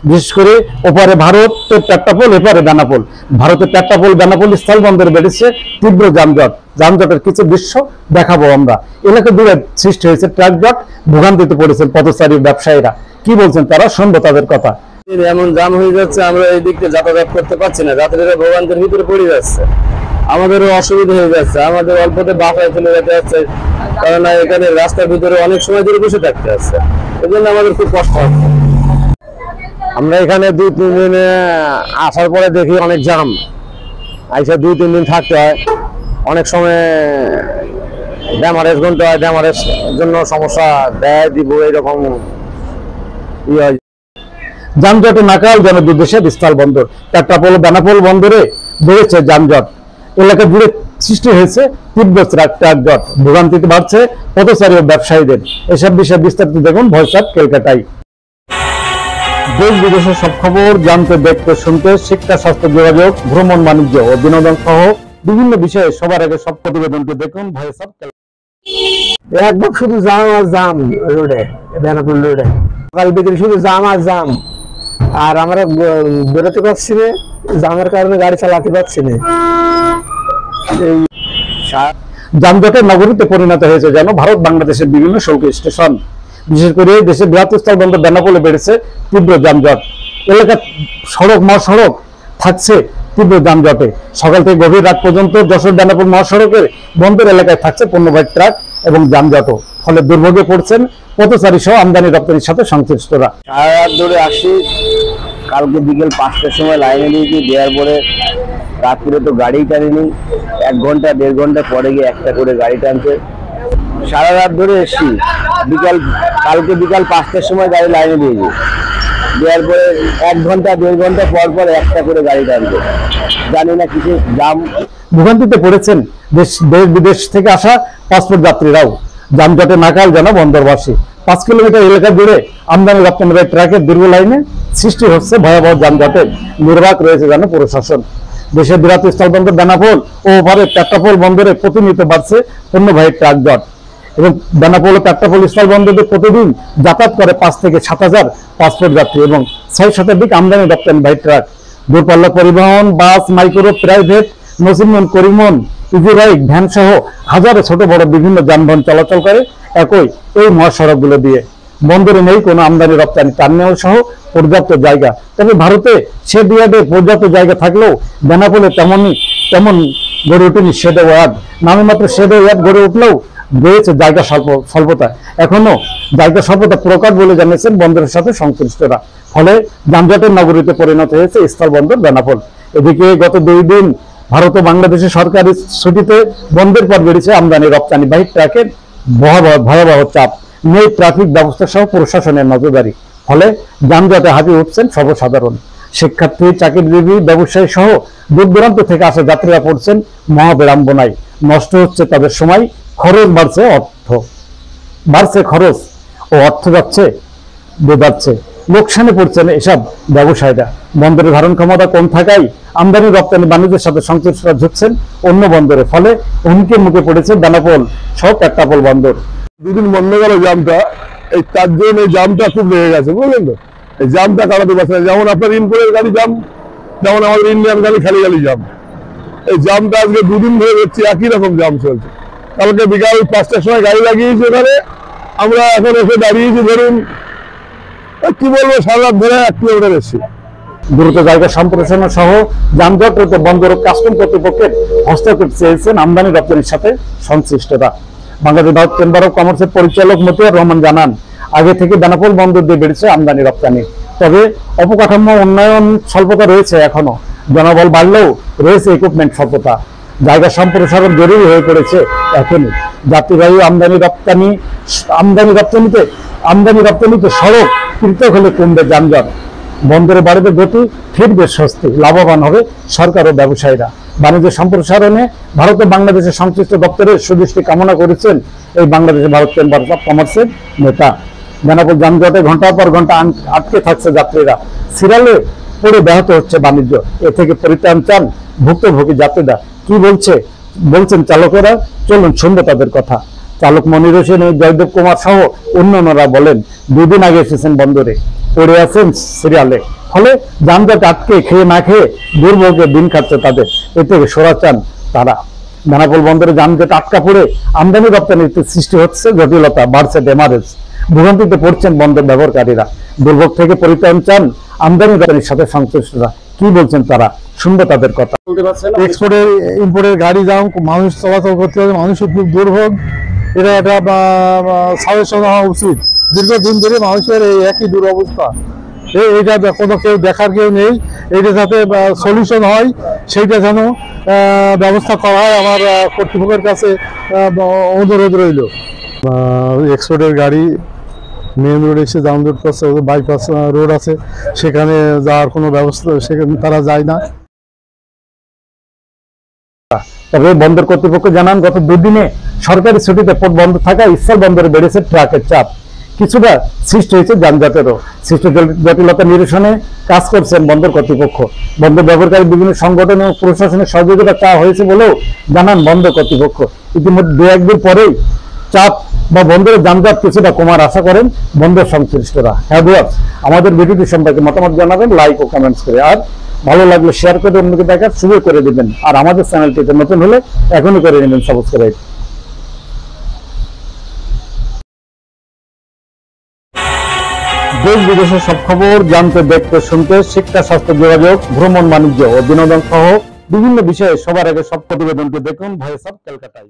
বিশেষ করে ওপারে ভারতের পেট্টাপোল, এপারে বেনাপোল। ভারতের পেট্টাপোল বেনাপোল স্থল বন্দরে বেড়েছে তীব্র যানজট। যানজটের কিছু দৃশ্য দেখাবো আমরা। এলাকা জুড়ে সৃষ্টি হয়েছে ট্রাক জট, ভোগান্তিতে পড়েছেন পথচারী ব্যবসায়ীরা। কি বলছেন তারা, শুনবো তাদের কথা। এমন জাম হয়ে যাচ্ছে, আমরা এই দিক থেকে যাতায়াত করতে পারছি না, যাত্রীরা ভোগান্তির ভিতরে পড়ে যাচ্ছে, আমাদেরও অসুবিধা হয়ে যাচ্ছে, আমাদের অল্পতে বাসায় চলে যেতে যাচ্ছে, কারণ এখানে রাস্তার ভিতরে অনেক সময় ধরে বসে থাকতে হচ্ছে, এই জন্য আমাদের খুব কষ্ট হচ্ছে। আমরা এখানে 2-3 দিনে আসার পরে দেখি অনেক জাম, আইসা 2-3 দিন থাকতে হয়, অনেক সময় ড্যামারেজ গুনতে হয়, ড্যামারেজ জন্য সমস্যা দেয় দিব, এইরকম যানজটে নাকাল জনবিদ্বেষের স্থল বন্দর পেট্টাপোল বেনাপোল বন্দরে বেড়েছে যানজট। এলাকা জুড়ে সৃষ্টি হয়েছে তীব্র ট্রাক জট, ভোগান্তিতে বাড়ছে পথচারী ও ব্যবসায়ীদের। এসব বিষয়ে বিস্তারিত দেখুন ভয়েস অফ ক্যালকাটায়। দেশ বিদেশের সব খবর জানতে, দেখতে, শুনতে, শিক্ষা, স্বাস্থ্য, যোগাযোগ, ভ্রমণ, বাণিজ্য ও বিনোদন সহ বিভিন্ন বিষয়ে সবার আগে সব প্রতিবেদনটি দেখুন ভয়েস অফ ক্যালকাটা। একবার শুধু জাম আর জাম রোডে, বেনাপোল রোডে সকাল বিকেল শুধু জাম আর জাম, আর আমরা বেরোতে পারছি না, জামের কারণে গাড়ি চালাতে পারছি না। যানজটের নগরীতে পরিণত হয়েছে যেন ভারত বাংলাদেশের বিভিন্ন শুল্ক স্টেশন। বিশেষ করে দেশের বৃহৎ স্থল বন্দর বেনাপোলে বেড়েছে তীব্র যানজট। এলাকার সড়ক মহাসড়ক থাকছে তীব্র যানজটে। সকাল থেকে গভীর রাত পর্যন্ত যশোর বেনাপোল মহাসড়কের বন্দর এলাকায় থাকছে পণ্যবাহী ট্রাক এবং যানজটও। ফলে দুর্ভোগে পড়ছেন পথচারী সহ আমদানি রপ্তানির সাথে সংশ্লিষ্টরা। সারা রাত ধরে আসি, কালকে বিকেল 5টার সময় লাইনে দিয়েছি, দেওয়ার পরে রাত্রে তো গাড়ি টানিনি, 1 ঘন্টা 1.5 ঘন্টা পরে গিয়ে একটা করে গাড়ি টানছে। সারা রাত ধরে এসছি, কালকে বিকাল 5টার সময় গাড়ি লাইনে দিয়েছি, দেওয়ার পরে 1 ঘন্টা 1.5 ঘন্টা পর পর একটা করে গাড়ি টানছে, জানি না কিছু জাম। ভোগান্তিতে পড়েছেন দেশ বিদেশ থেকে আসা পাসপোর্ট যাত্রীরাও। যানজটে নাকাল যেন বন্দরবাসী। 5 কিলোমিটার এলাকা জুড়ে আমদানি রপ্তানি ট্রাকের দীর্ঘ লাইনে সৃষ্টি হচ্ছে ভয়াবহ যানজটের। নির্বাক রয়েছে যেন প্রশাসন। দেশের বৃহৎ স্থলবন্দর বেনাপোল ও ওপারে পেট্টাপোল বন্দরে প্রতিনিয়ত বাড়ছে পণ্যবাহী ট্রাক জট। এবং বেনাপোল ও পেট্টাপোল স্থল বন্দরে প্রতিদিন যাতায়াত করে 5 থেকে 7,000 পাসপোর্ট যাত্রী এবং 6 শতাধিক আমদানি রপ্তানি ট্রাক। দূরপাল্লা পরিবহন, বাস, মাইক্রো, প্রাইভেট, নসিমন, করিমন, ইজি রাইড, ভ্যান সহ হাজারো ছোট বড় বিভিন্ন যানবাহন চলাচল করে একই এই মহাসড়কগুলো দিয়ে। বন্দরে নেই কোনো আমদানি রপ্তানি টার্মিনাল সহ পর্যাপ্ত জায়গা। তবে ভারতে শেড ইয়ার্ডে পর্যাপ্ত জায়গা থাকলেও বেনাপোলে তেমন গড়ে ওঠেনি শেড ইয়ার্ড। নামে মাত্র শেড ইয়ার্ড গড়ে উঠলেও রয়েছে জায়গা স্বল্পতা। এখনো জায়গা স্বল্পতা প্রকার বলে জানিয়েছেন বন্দরের সাথে সংশ্লিষ্টরা। ফলে যানজটের নগরীতে পরিণত হয়েছে স্থল বন্দর বেনাপোল। এদিকে গত 2 দিন ভারত ও বাংলাদেশের সরকারি ছুটিতে বন্ধের পর বেড়েছে আমদানি রপ্তানিবাহী ট্রাকের ভয়াবহ চাপ। নেই ট্রাফিক ব্যবস্থা সহ প্রশাসনের নজরদারি। ফলে যানজটে হাঁপিয়ে উঠছেন সর্বসাধারণ। শিক্ষার্থী, চাকরিজীবী, ব্যবসায়ী সহ দূর দূরান্ত থেকে আসা যাত্রীরা পড়ছেন মহাবিড়ম্বনায়। নষ্ট হচ্ছে তাদের সময়, খরচ বাড়ছে খরচ ও অর্থ যাচ্ছে। লোকসানে পড়ছেন এসব ব্যবসায়ীরা। বন্দরের ধারণ ক্ষমতা কম থাকায় আমদানি রপ্তানি বাণিজ্যের সাথে সংশ্লিষ্টরা ঝুঁকছেন অন্য বন্দরে। ফলে হুমকির মুখে পড়েছে বেনাপোল সহ পেট্টাপোল বন্দর। 2 দিন বন্ধ গেল জামটা, এই 4 দিন এই জামটা খুব লেগে গেছে, বুঝলেন তো। এই জামটা কাটাতে পারছে না। যেমন আপনার ইম্পোর্টের গাড়ি জাম, যেমন আমাদের ইন্ডিয়ান গাড়ি খালি জাম। এই জামটা আজকে 2 দিন ধরে দেখছি একই রকম জাম চলছে। কালকে বিকাল 5টার সময় গাড়ি লাগিয়েছি ওখানে, আমরা এখন এসে দাঁড়িয়েছি, ধরুন কি বলবো, সারা রাত ধরে 1 কিলোমিটার এসেছি। দ্রুত জায়গা সম্প্রসারণ সহ যানজট রোধে বন্দর কাস্টম কর্তৃপক্ষের হস্তক্ষেপ চেয়েছেন আমদানি রপ্তানির সাথে সংশ্লিষ্টরা। বাংলাদেশ ভারত চেম্বার অব কমার্সের পরিচালক মতিয়ার রহমান জানান, আগে থেকে বেনাপোল বন্দর দিয়ে বেড়েছে আমদানি রপ্তানি। তবে অবকাঠামো উন্নয়ন স্বল্পতা রয়েছে এখনো। জনবল বাড়লেও রয়েছে ইকুইপমেন্ট স্বল্পতা। জায়গা সম্প্রসারণ জরুরি হয়ে পড়েছে এখনই। যাত্রীবাহী আমদানি রপ্তানিতে সড়ক পৃথক হলে কমবে যানজট, বন্দরে বাড়বে গতি, ফিরবে স্বস্তি, লাভবান হবে সরকার ও ব্যবসায়ীরা। বাণিজ্য সম্প্রসারণে ভারত ও বাংলাদেশের সংশ্লিষ্ট দপ্তরের সুদৃষ্টি কামনা করেছেন এই বাংলাদেশের ভারত চেম্বার অব কমার্সের নেতা। বেনাপোল যানজটে ঘন্টার পর ঘন্টা আটকে থাকছে যাত্রীরা। সিরিয়ালে পড়ে ব্যাহত হচ্ছে বাণিজ্য। এ থেকে পরিত্রাণ চান ভুক্তভোগী যাত্রীরা। কি বলছেন চালকেরা, চলুন শুনবো তাদের কথা। চালক মনির হোসেন ও জয়দেব কুমার সহ অন্যান্যরা বলেন, 2 দিন আগে এসেছেন বন্দরে। পড়ে আছেন সিরিয়ালে। ফলে যানজট আটকে খেয়ে না খেয়ে দুর্ভোগে দিন কাটছে তাদের, এ থেকে সরা চান তারা। বেনাপোল বন্দরে যানজট আটকা পড়ে আমদানি রপ্তানিতে সৃষ্টি হচ্ছে জটিলতা, বাড়ছে ডেমারেজ, ভোগান্তিতে পড়ছেন বন্দর ব্যবহারকারীরা। দুর্ভোগ থেকে পরিত্রাণ চান আমদানি রপ্তানির সাথে সংশ্লিষ্টরা। কি বলছেন তারা, শুনবো তাদের কথা। এক্সপোর্টের ইম্পোর্টের গাড়ি যাও, মানুষ চলাচল করতে হবে, মানুষের খুব দুর্ভোগ। এটা একটা সাজেশন হওয়া উচিত। দীর্ঘদিন ধরে মানুষের এই একই দুরবস্থা, এইটা কোনো কেউ দেখার কেউ নেই। এইটা যাতে সলিউশন হয় সেইটা যেন ব্যবস্থা করা হয়, আমার কর্তৃপক্ষের কাছে অনুরোধ রইল। এক্সপোর্টের গাড়ি মেন রোড এসে যানজট করছে, বাইপাস রোড আছে, সেখানে যাওয়ার কোনো ব্যবস্থা সেখানে তারা যায় না। তবে বন্দর কর্তৃপক্ষ জানান, গত দুদিনে সরকারি ছুটিতে পোর্ট বন্ধ থাকায় ইসফল বন্দরে বেড়েছে ট্রাকের চাপ, কিছুটা সৃষ্টি হয়েছে যানজটেরও। সৃষ্ট জটিলতা নিরসনে কাজ করছেন বন্দর কর্তৃপক্ষ। বন্দর ব্যবহারকারী বিভিন্ন সংগঠন ও প্রশাসনের সহযোগিতা চাওয়া হয়েছে বলেও জানান বন্দর কর্তৃপক্ষ। ইতিমধ্যে দু একদিন পরেই চাপ বা বন্দরের যানজট কিছুটা কমার আশা করেন বন্দর সংশ্লিষ্টরা। হ্যাঁ ভিউয়ার্স, আমাদের ভিডিওটি সম্পর্কে মতামত জানাবেন লাইক ও কমেন্টস করে, আর ভালো লাগলে শেয়ার করে অন্যকে দেখার সুযোগ করে দিবেন। আর আমাদের চ্যানেলটিতে নতুন হলে এখনই করে নেবেন সাবস্ক্রাইব। দেশ বিদেশের সব খবর জানতে, দেখতে, শুনতে, শিক্ষা, স্বাস্থ্য, যোগাযোগ, ভ্রমণ, বাণিজ্য ও বিনোদন সহ বিভিন্ন বিষয়ে সবার আগে সব প্রতিবেদনটি দেখুন ভয়েস অফ কলকাতায়।